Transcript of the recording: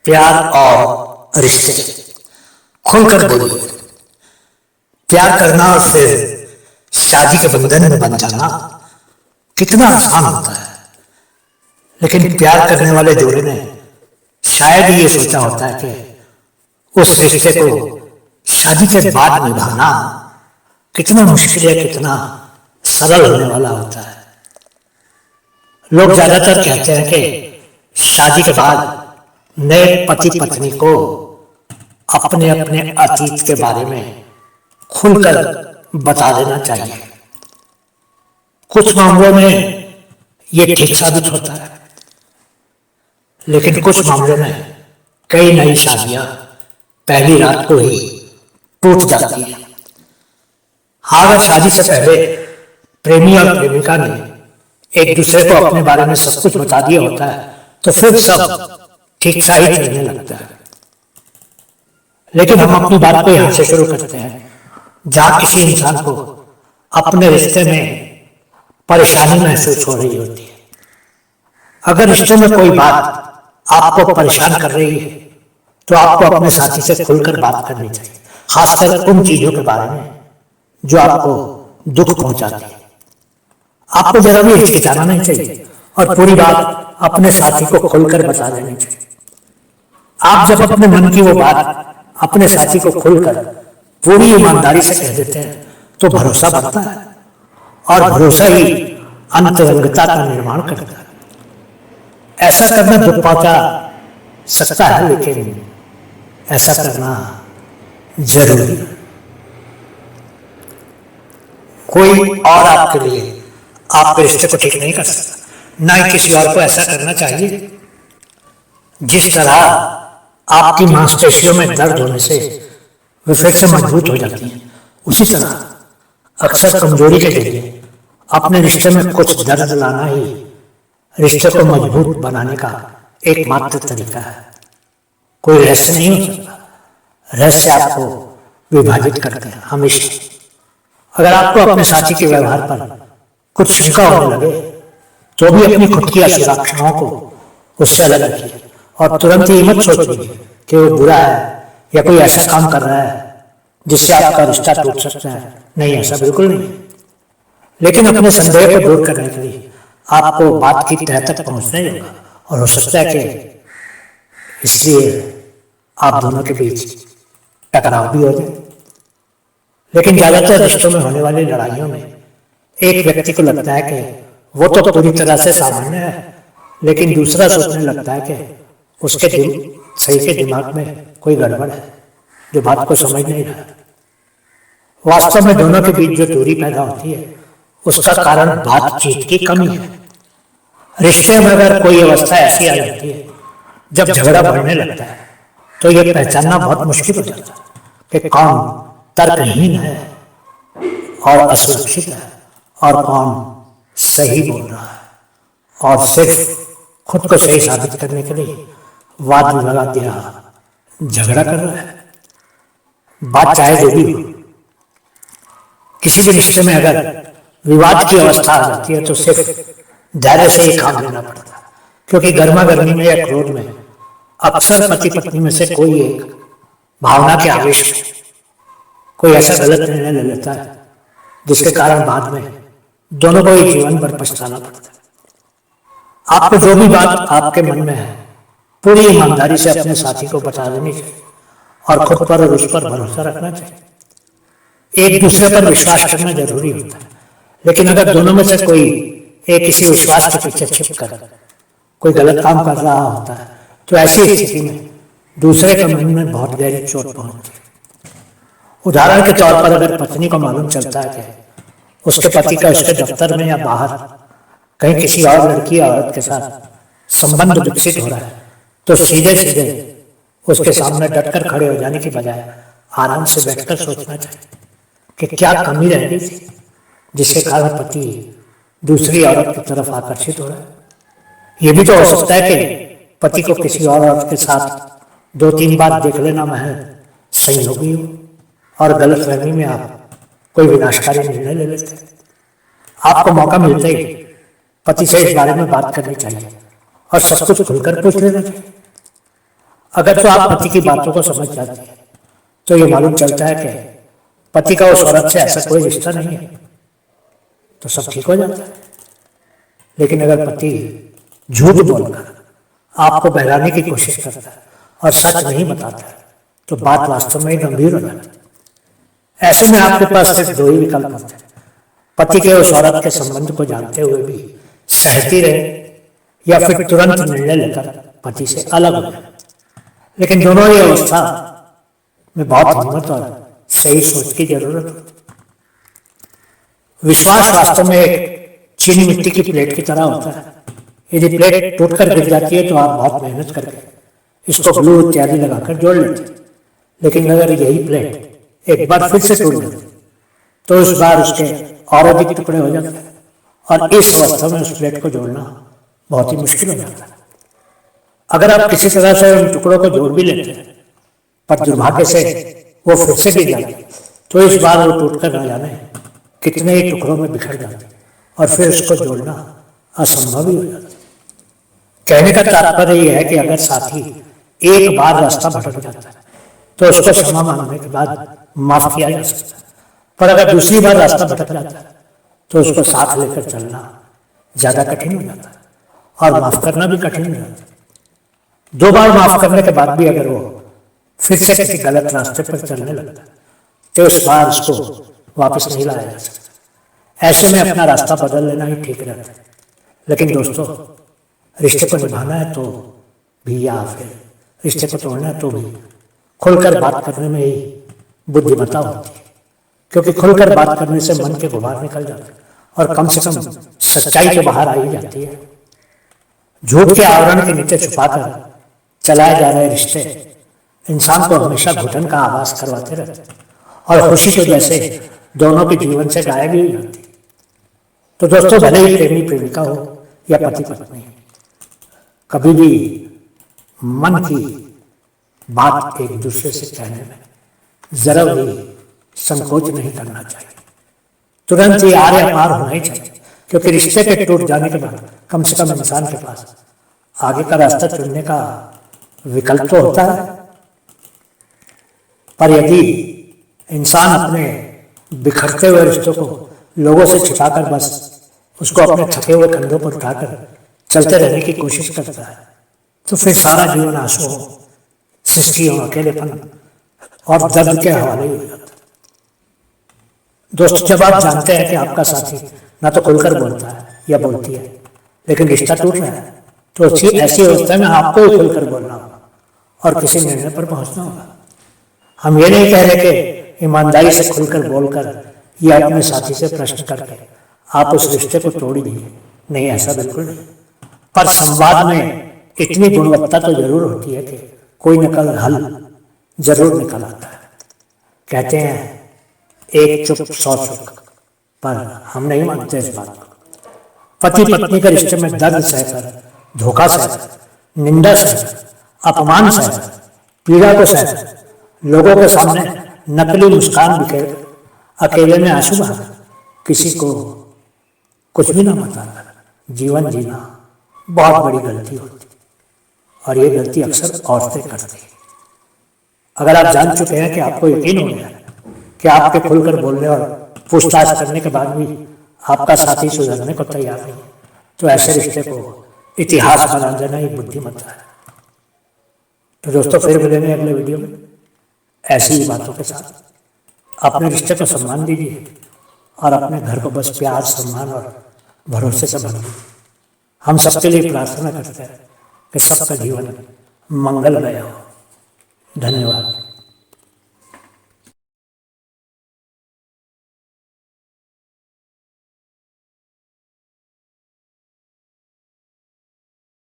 प्यार और रिश्ते खुलकर बोलिए। प्यार करना और फिर शादी के बंधन में बंध जाना कितना आसान होता है, लेकिन प्यार करने वाले जोड़े ने शायद ये सोचा होता है कि उस रिश्ते को शादी के बाद निभाना कितना मुश्किल है, कितना सरल होने वाला होता है। लोग ज्यादातर कहते हैं कि शादी के बाद नए पति पत्नी को अपने अपने अतीत के बारे में खुलकर बता देना चाहिए। कुछ मामलों में ये ठीक साबित होता है, लेकिन कुछ मामलों में कई नई शादियां पहली रात को ही टूट जाती है। हाँ, अगर शादी से पहले प्रेमी और प्रेमिका ने एक दूसरे को अपने बारे में सब कुछ बता दिया होता है तो फिर सब ठीक सा ही चलने लगता है। लेकिन हम अपनी बात को यहां से शुरू करते हैं जहां किसी इंसान को अपने रिश्ते में परेशानी महसूस हो रही होती है। अगर रिश्ते में कोई बात आपको परेशान कर रही है तो आपको अपने साथी से खुलकर बात करनी चाहिए, खासकर उन चीजों के बारे में जो आपको दुख पहुंचाती है। आपको जरा भी हिचकिचाना नहीं चाहिए और पूरी बात अपने साथी को खुलकर बता देनी चाहिए। आप जब अपने मन की वो बात अपने साथी को खुलकर पूरी ईमानदारी से कह देते हैं तो भरोसा बढ़ता है और भरोसा ही अंतरंगता का निर्माण करता है। ऐसा करना दुख पहुंचा सकता है, लेकिन ऐसा करना जरूरी है। कोई और आपके लिए आपके रिश्ते को ठीक नहीं कर सकता, ना ही किसी और को ऐसा करना चाहिए। जिस तरह आपकी मांसपेशियों में दर्द होने से वे फिर से मजबूत हो जाती हैं, उसी तरह अक्सर कमजोरी के जरिए अपने रिश्ते में कुछ दर्द लाना ही रिश्ते को मजबूत बनाने का एकमात्र तरीका है। कोई रहस्य नहीं हो सकता, रहस्य आपको विभाजित करते हैं हमेशा। अगर आपको अपने साथी के व्यवहार पर कुछ शंका होने लगे तो भी अपनी खुद की आशंकाओं को उससे अलग रखिए और तुरंत ही मत सोचिए कि वो बुरा है या कोई ऐसा काम कर रहा है जिससे आपका रिश्ता टूट सकता है। नहीं, ऐसा बिल्कुल नहीं। लेकिन अपने संदेह को दूर करने के लिए आपको बात की तह तक पहुंचना ही होगा और हो सकता है कि इसलिए आप दोनों के बीच टकराव भी हो जाए। लेकिन ज्यादातर रिश्तों में होने वाली लड़ाइयों में एक व्यक्ति को लगता है कि वो तो पूरी तरह से सामान्य है, लेकिन दूसरा सोचने लगता है कि उसके सही के दिमाग में कोई गड़बड़ है जो बात को समझ नहीं रहा। वास्तव में दोनों के बीच जो दूरी पैदा होती है उसका कारण बातचीत की कमी है। रिश्ते में अगर कोई अवस्था ऐसी आ जाती है जब झगड़ा बढ़ने लगता है तो यह पहचानना बहुत मुश्किल हो जाता है कि कौन तर्कहीन है और असुरक्षित है और कौन सही बोल रहा है और सिर्फ खुद को सही साबित करने के लिए वाद विवाद या झगड़ा कर रहा है। बात चाहे जो भी हो, किसी भी रिश्ते में अगर विवाद की अवस्था आ जाती है तो सिर्फ धैर्य से ही काम लेना पड़ता है, क्योंकि गर्मा गर्मी में या क्रोध में अक्सर पति पत्नी में से कोई एक भावना के आवेश में कोई ऐसा गलत निर्णय ले लेता है जिसके कारण बाद में दोनों को ही जीवन भर पछताना पड़ता है। आपको जो भी बात आपके मन में है पूरी ईमानदारी से अपने साथी को बता देनी चाहिए और खुद पर और उस पर भरोसा रखना चाहिए। एक दूसरे पर विश्वास करना जरूरी होता है, लेकिन अगर दोनों में से कोई एक किसी विश्वास के पीछे छिप कर कोई गलत काम कर रहा होता है तो ऐसी स्थिति में दूसरे के मन में बहुत गहरी चोट पहुंचती है। उदाहरण के तौर पर अगर पत्नी को मालूम चलता है कि उसके पति का उसके दफ्तर में या बाहर कहीं किसी और लड़की या औरत के साथ संबंध विकसित हो रहा है तो सीधे सीधे उसके सामने डटकर खड़े हो जाने की बजाय आराम से बैठकर सोचना चाहिए कि क्या कमी रह गई थी जिसके कारण पति दूसरी औरत की तरफ आकर्षित हो रहा है। ये भी तो हो सकता है कि पति को किसी और औरत के साथ 2-3 बार देख लेना महज सही हो गई हो और गलतफहमी में आप कोई विनाशकारी निर्णय ले लेते हैं। आपको मौका मिलते ही पति से इस बारे में बात करनी चाहिए और सब कुछ खुलकर पूछ लेना चाहिए। अगर तो आप पति की बातों को समझ जाते हैं तो ये मालूम चलता है कि पति का उस औरत से ऐसा कोई रिश्ता नहीं है, तो सब ठीक हो जाता है। लेकिन अगर पति झूठ बोलकर आपको बहलाने की कोशिश करता है और सच नहीं बताता है तो बात वास्तव में गंभीर हो जाती है। ऐसे में आपके पास सिर्फ दो ही विकल्प होते हैं, पति के उस औरत के संबंध को जानते हुए भी सहती रहे या फिर तुरंत निर्णय लेकर पति से अलग हो जाए। लेकिन दोनों ही अवस्था में बहुत हिम्मत और सही सोच की जरूरत होती है। विश्वास वास्तव में एक चीनी मिट्टी की प्लेट की तरह होता है। यदि प्लेट टूटकर गिर जाती है तो आप बहुत मेहनत करके इसको ग्लू इत्यादि लगाकर जोड़ लेते हैं। लेकिन अगर यही प्लेट एक बार फिर से टूट जाती तो इस बार उसके और अधिक टुकड़े हो जाते हैं और इस अवस्था में उस प्लेट को जोड़ना बहुत ही मुश्किल हो जाता है। अगर आप किसी तरह से उन टुकड़ों को जोड़ भी लेते हैं पर दुर्भाग्य से वो फिर से गिर जाते तो इस बार वो टूटकर न जाने कितने ही टुकड़ों में बिखर जाते और फिर उसको जोड़ना असंभव ही हो जाता है। कहने का तात्पर्य यह है कि अगर साथी एक बार रास्ता भटक जाता है तो उसको क्षमा मांगने के बाद माफ किया जा सकता है, पर अगर दूसरी बार रास्ता भटक जाता है तो उसको साथ लेकर चलना ज्यादा कठिन हो जाता है और माफ करना भी कठिन हो जाता है। दो बार माफ करने के बाद भी अगर वो फिर से किसी गलत रास्ते पर चलने लगता है तो उस बार उसको वापस नहीं लाया जा सकता। ऐसे में अपना रास्ता बदल लेना ही ठीक रहता है। लेकिन दोस्तों, रिश्ते को निभाना है तो भी या फिर रिश्ते को तोड़ना है तो भी खुलकर बात करने में ही बुद्धिमत्ता होती है, क्योंकि खुलकर बात करने से मन के गुबार निकल जाते हैं और कम से कम सच्चाई के बाहर आई जाती है। झूठ के आवरण के नीचे छुपाकर चलाए जा रहे रिश्ते इंसान को हमेशा घुटन का आभास करवाते रहते हैं और खुशी की वजह से दोनों के जीवन से गायब ही हो जाती है। तो दोस्तों, भले ही प्रेमी प्रेमिका हो या पति पत्नी, कभी भी मन की बात एक दूसरे से कहने में जरा भी संकोच नहीं करना चाहिए। तुरंत ही आर या पार होना ही चाहिए, क्योंकि रिश्ते के टूट जाने के बाद कम से कम इंसान के पास आगे का रास्ता चुनने का विकल्प तो होता है। पर यदि इंसान अपने बिखरते हुए रिश्तों को लोगों से छिपाकर बस उसको अपने थके हुए कंधों पर उठाकर चलते रहने की कोशिश करता है तो फिर सारा जीवन आंसुओं, सिसकियों, अकेलेपन और दर्द के हवाले ही हो जाता है। दोस्तों, जब आप जानते हैं कि आपका साथी ना तो खुलकर बोलता है या बोलती है, लेकिन रिश्ता टूट रहा है, तो ऐसी अवस्था में आपको ही खुलकर बोलना होगा और किसी निर्णय पर पहुंचना होगा। हम ये नहीं कह रहे कि ईमानदारी से खुलकर बोलकर या अपने साथी से प्रश्न करके आप उस रिश्ते को तोड़ दीजिए, नहीं, ऐसा बिल्कुल नहीं। पर संवाद में इतनी गुणवत्ता तो जरूर होती है कि कोई नकल हल जरूर निकल आता है। कहते हैं एक चुप 100 चुप, पर हम नहीं मानते इस बात को। पति पत्नी के रिश्ते में दर्द सहकर, धोखा सहकर, निंदा सहकर, अपमान सहकर, पीड़ा को सहकर, लोगों के सामने नकली मुस्कान बिखेर, अकेले में आंसू बहा, किसी को कुछ भी ना बताकर जीवन जीना बहुत बड़ी गलती होती है और ये गलती अक्सर औरतें करती है। अगर आप जान चुके हैं कि आपको यकीन हो गया कि आपके खुलकर बोलने और पूछताछ करने के बाद भी आपका साथी सुधरने को तैयार नहीं, तो ऐसे रिश्ते को इतिहास बना देना ही बुद्धिमत्ता है। तो दोस्तों, फिर मिलेंगे अगले वीडियो में ऐसी ही बातों के साथ। अपने रिश्ते को सम्मान दीजिए और अपने घर को बस प्यार, सम्मान और भरोसे से भर दीजिए। हम सबके लिए प्रार्थना करते हैं कि सबका जीवन मंगलमय हो। धन्यवाद।